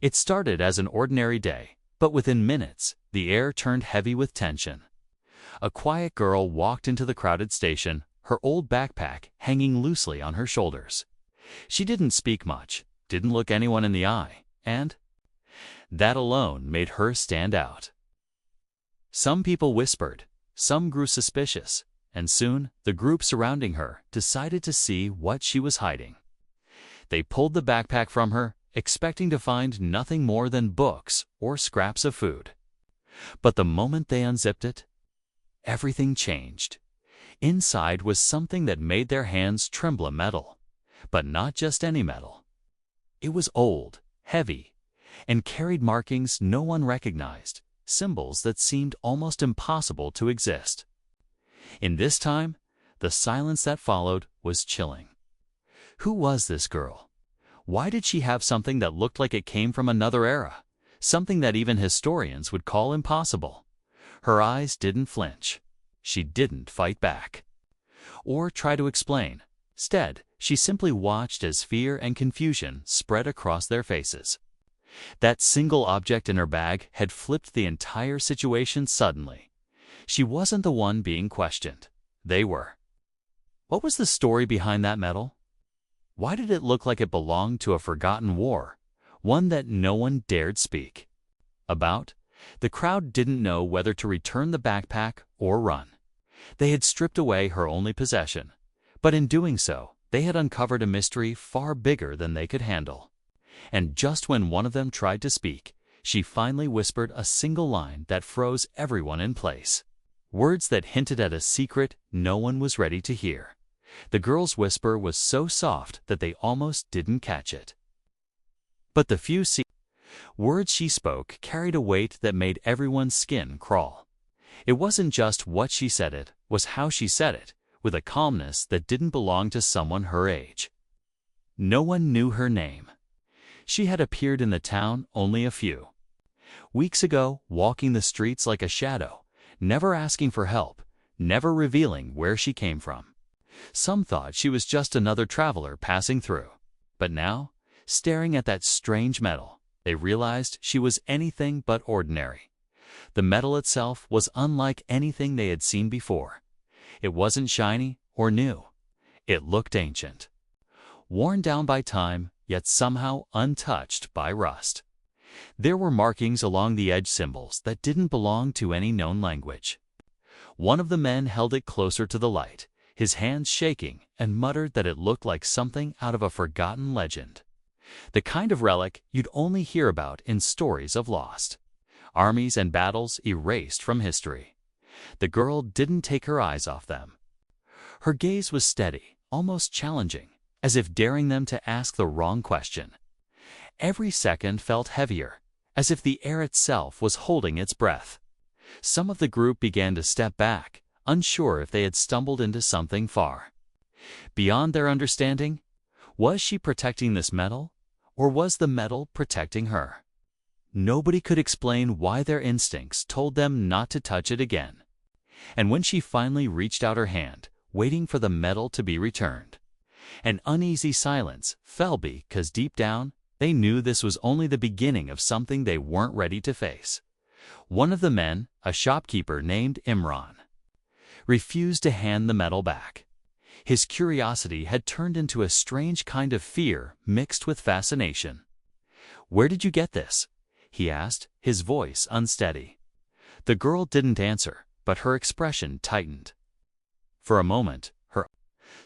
It started as an ordinary day, but within minutes, the air turned heavy with tension. A quiet girl walked into the crowded station, her old backpack hanging loosely on her shoulders. She didn't speak much, didn't look anyone in the eye, and that alone made her stand out. Some people whispered, some grew suspicious, and soon the group surrounding her decided to see what she was hiding. They pulled the backpack from her, expecting to find nothing more than books or scraps of food. But the moment they unzipped it, everything changed. Inside was something that made their hands tremble. A metal, but not just any metal. It was old, heavy, and carried markings no one recognized, symbols that seemed almost impossible to exist. In this time, the silence that followed was chilling. Who was this girl? Why did she have something that looked like it came from another era, something that even historians would call impossible? Her eyes didn't flinch. She didn't fight back or try to explain. Instead, she simply watched as fear and confusion spread across their faces. That single object in her bag had flipped the entire situation suddenly. She wasn't the one being questioned. They were. What was the story behind that medal? Why did it look like it belonged to a forgotten war, one that no one dared speak about? The crowd didn't know whether to return the backpack or run. They had stripped away her only possession, but in doing so, they had uncovered a mystery far bigger than they could handle. And just when one of them tried to speak, she finally whispered a single line that froze everyone in place. Words that hinted at a secret no one was ready to hear. The girl's whisper was so soft that they almost didn't catch it. But the few words she spoke carried a weight that made everyone's skin crawl. It wasn't just what she said, it was how she said it, with a calmness that didn't belong to someone her age. No one knew her name. She had appeared in the town only a few weeks ago, walking the streets like a shadow, never asking for help, never revealing where she came from. Some thought she was just another traveler passing through. But now, staring at that strange medal, they realized she was anything but ordinary. The medal itself was unlike anything they had seen before. It wasn't shiny or new. It looked ancient, worn down by time, yet somehow untouched by rust. There were markings along the edge, symbols that didn't belong to any known language. One of the men held it closer to the light, his hands shaking, and muttered that it looked like something out of a forgotten legend. The kind of relic you'd only hear about in stories of lost armies and battles erased from history. The girl didn't take her eyes off them. Her gaze was steady, almost challenging, as if daring them to ask the wrong question. Every second felt heavier, as if the air itself was holding its breath. Some of the group began to step back, unsure if they had stumbled into something far beyond their understanding. Was she protecting this medal, or was the medal protecting her? Nobody could explain why their instincts told them not to touch it again. And when she finally reached out her hand, waiting for the medal to be returned, an uneasy silence fell because deep down, they knew this was only the beginning of something they weren't ready to face. One of the men, a shopkeeper named Imran, refused to hand the medal back. His curiosity had turned into a strange kind of fear mixed with fascination. "Where did you get this?" he asked, his voice unsteady. The girl didn't answer, but her expression tightened. For a moment, her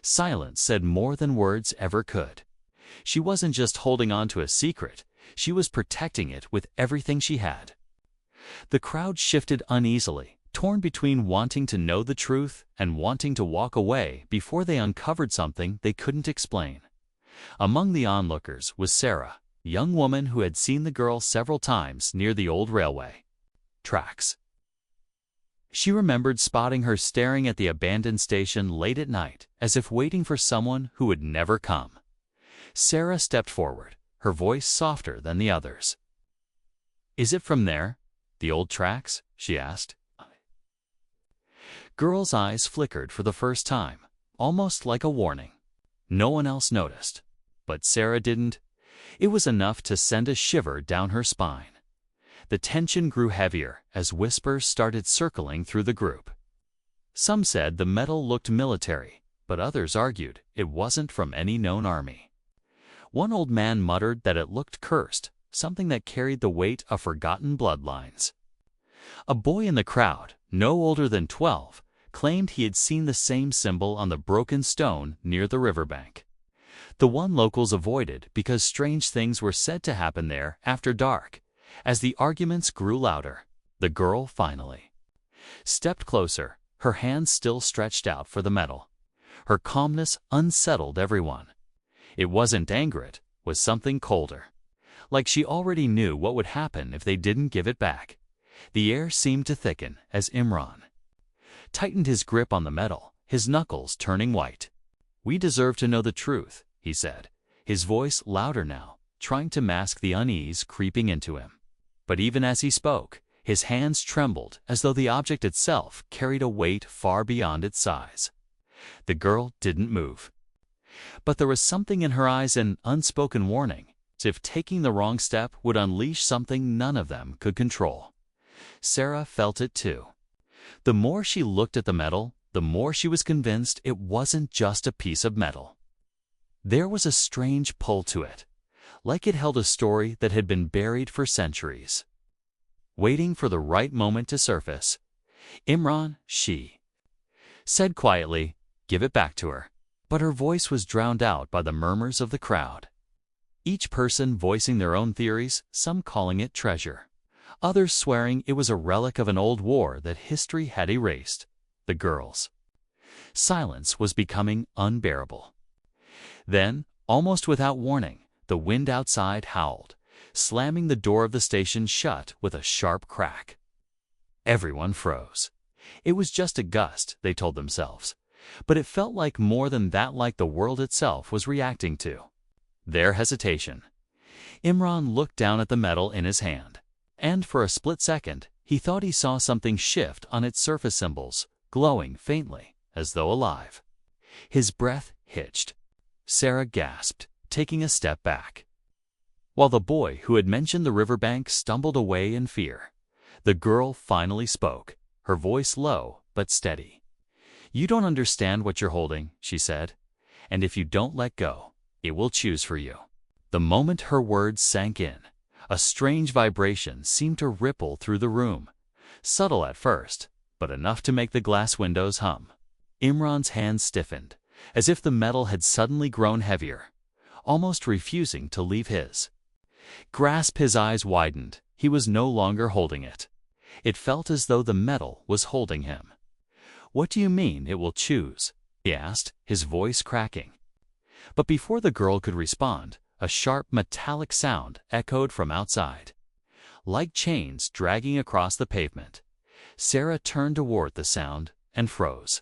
silence said more than words ever could. She wasn't just holding on to a secret, she was protecting it with everything she had. The crowd shifted uneasily, torn between wanting to know the truth and wanting to walk away before they uncovered something they couldn't explain. Among the onlookers was Sarah, a young woman who had seen the girl several times near the old railway tracks. She remembered spotting her staring at the abandoned station late at night, as if waiting for someone who would never come. Sarah stepped forward, her voice softer than the others. "Is it from there, the old tracks?" she asked. Girl's eyes flickered for the first time, almost like a warning. No one else noticed, but Sarah didn't. It was enough to send a shiver down her spine. The tension grew heavier as whispers started circling through the group. Some said the metal looked military, but others argued it wasn't from any known army. One old man muttered that it looked cursed, something that carried the weight of forgotten bloodlines. A boy in the crowd, no older than 12, claimed he had seen the same symbol on the broken stone near the riverbank. The one locals avoided because strange things were said to happen there after dark. As the arguments grew louder, the girl finally stepped closer, her hands still stretched out for the metal. Her calmness unsettled everyone. It wasn't anger, it was something colder. Like she already knew what would happen if they didn't give it back. The air seemed to thicken as Imran tightened his grip on the metal, his knuckles turning white. "We deserve to know the truth," he said, his voice louder now, trying to mask the unease creeping into him. But even as he spoke, his hands trembled as though the object itself carried a weight far beyond its size. The girl didn't move. But there was something in her eyes, an unspoken warning, as if taking the wrong step would unleash something none of them could control. Sarah felt it too. The more she looked at the metal, the more she was convinced it wasn't just a piece of metal. There was a strange pull to it, like it held a story that had been buried for centuries, waiting for the right moment to surface. "Imran," she said quietly, "give it back to her." But her voice was drowned out by the murmurs of the crowd, each person voicing their own theories, some calling it treasure, others swearing it was a relic of an old war that history had erased. The girl's silence was becoming unbearable. Then, almost without warning, the wind outside howled, slamming the door of the station shut with a sharp crack. Everyone froze. It was just a gust, they told themselves, but it felt like more than that, like the world itself was reacting to their hesitation. Imran looked down at the metal in his hand, and for a split second, he thought he saw something shift on its surface symbols, glowing faintly, as though alive. His breath hitched. Sarah gasped, taking a step back, while the boy who had mentioned the riverbank stumbled away in fear. The girl finally spoke, her voice low but steady. "You don't understand what you're holding," she said, "and if you don't let go, it will choose for you." The moment her words sank in, a strange vibration seemed to ripple through the room, subtle at first, but enough to make the glass windows hum. Imran's hands stiffened, as if the metal had suddenly grown heavier, almost refusing to leave his grasp. His eyes widened. He was no longer holding it. It felt as though the metal was holding him. "What do you mean it will choose?" he asked, his voice cracking. But before the girl could respond, a sharp metallic sound echoed from outside, like chains dragging across the pavement. Sarah turned toward the sound and froze.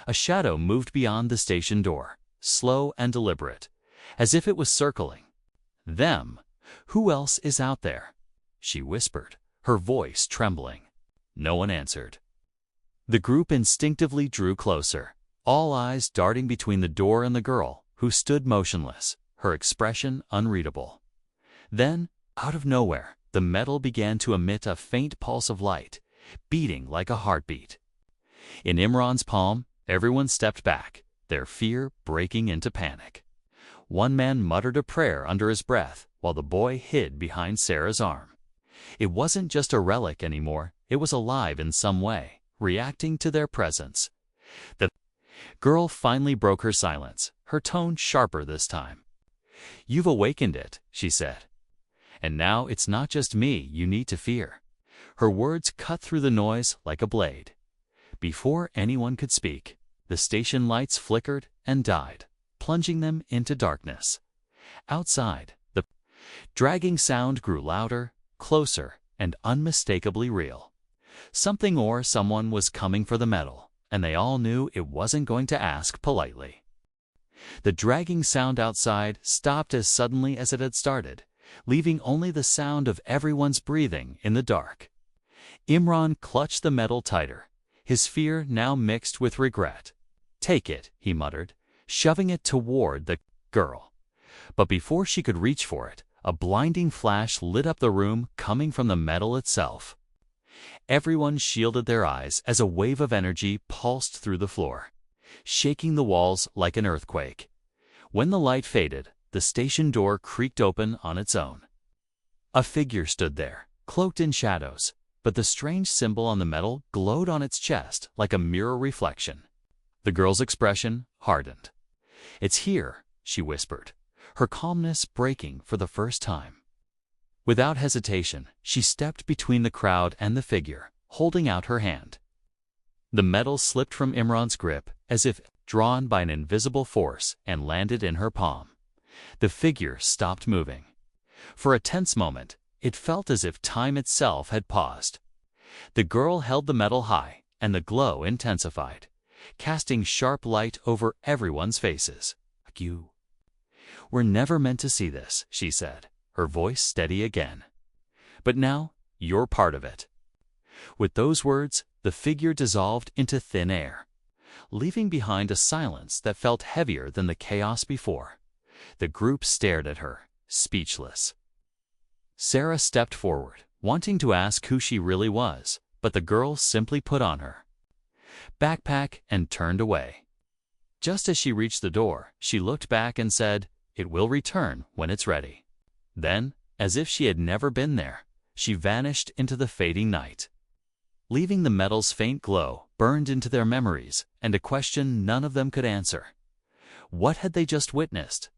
A shadow moved beyond the station door, slow and deliberate, as if it was circling them. "Who else is out there?" she whispered, her voice trembling. No one answered. The group instinctively drew closer, all eyes darting between the door and the girl, who stood motionless, her expression unreadable. Then, out of nowhere, the metal began to emit a faint pulse of light, beating like a heartbeat. In Imran's palm, everyone stepped back, their fear breaking into panic. One man muttered a prayer under his breath, while the boy hid behind Sarah's arm. It wasn't just a relic anymore, it was alive in some way, reacting to their presence. The girl finally broke her silence, her tone sharper this time. "You've awakened it," she said. "And now it's not just me you need to fear." Her words cut through the noise like a blade. Before anyone could speak, the station lights flickered and died, plunging them into darkness. Outside, the dragging sound grew louder, closer, and unmistakably real. Something or someone was coming for the metal, and they all knew it wasn't going to ask politely. The dragging sound outside stopped as suddenly as it had started, leaving only the sound of everyone's breathing in the dark. Imran clutched the metal tighter, his fear now mixed with regret. "Take it," he muttered, shoving it toward the girl. But before she could reach for it, a blinding flash lit up the room coming from the metal itself. Everyone shielded their eyes as a wave of energy pulsed through the floor, shaking the walls like an earthquake. When the light faded, the station door creaked open on its own. A figure stood there, cloaked in shadows, but the strange symbol on the metal glowed on its chest like a mirror reflection. The girl's expression hardened. "It's here," she whispered, her calmness breaking for the first time. Without hesitation, she stepped between the crowd and the figure, holding out her hand. The metal slipped from Imran's grip as if drawn by an invisible force and landed in her palm. The figure stopped moving. For a tense moment, it felt as if time itself had paused. The girl held the metal high, and the glow intensified, casting sharp light over everyone's faces. "You were never meant to see this," she said, her voice steady again. "But now, you're part of it." With those words, the figure dissolved into thin air, leaving behind a silence that felt heavier than the chaos before. The group stared at her, speechless. Sarah stepped forward, wanting to ask who she really was, but the girl simply put on her backpack and turned away. Just as she reached the door, she looked back and said, "It will return when it's ready." Then, as if she had never been there, she vanished into the fading night, leaving the metal's faint glow burned into their memories and a question none of them could answer. What had they just witnessed?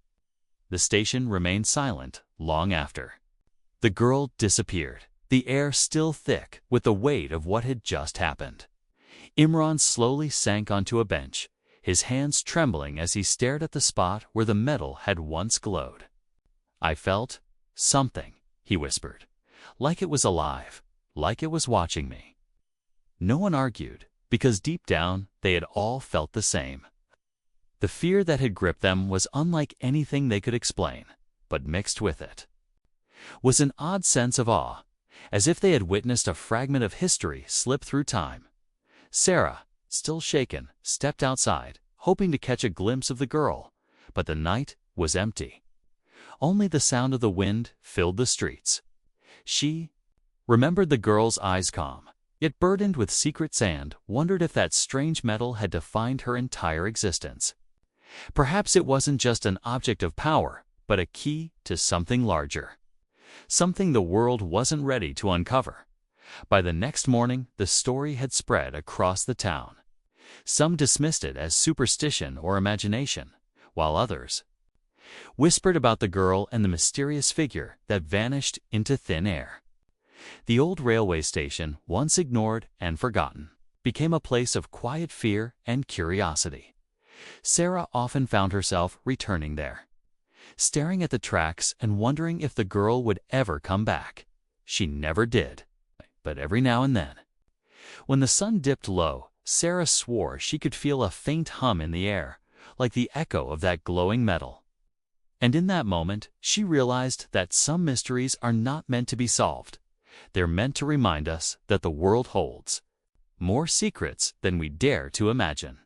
The station remained silent long after. The girl disappeared, the air still thick with the weight of what had just happened. Imran slowly sank onto a bench, his hands trembling as he stared at the spot where the metal had once glowed. "I felt something," he whispered, "like it was alive, like it was watching me." No one argued, because deep down they had all felt the same. The fear that had gripped them was unlike anything they could explain, but mixed with it was an odd sense of awe, as if they had witnessed a fragment of history slip through time. Sarah, still shaken, stepped outside, hoping to catch a glimpse of the girl, but the night was empty. Only the sound of the wind filled the streets. She remembered the girl's eyes calm, yet burdened with secret sand, wondered if that strange metal had defined her entire existence. Perhaps it wasn't just an object of power, but a key to something larger. Something the world wasn't ready to uncover. By the next morning, the story had spread across the town. Some dismissed it as superstition or imagination, while others whispered about the girl and the mysterious figure that vanished into thin air. The old railway station, once ignored and forgotten, became a place of quiet fear and curiosity. Sarah often found herself returning there, staring at the tracks and wondering if the girl would ever come back. She never did, but every now and then, when the sun dipped low, Sarah swore she could feel a faint hum in the air, like the echo of that glowing metal. And in that moment, she realized that some mysteries are not meant to be solved. They're meant to remind us that the world holds more secrets than we dare to imagine.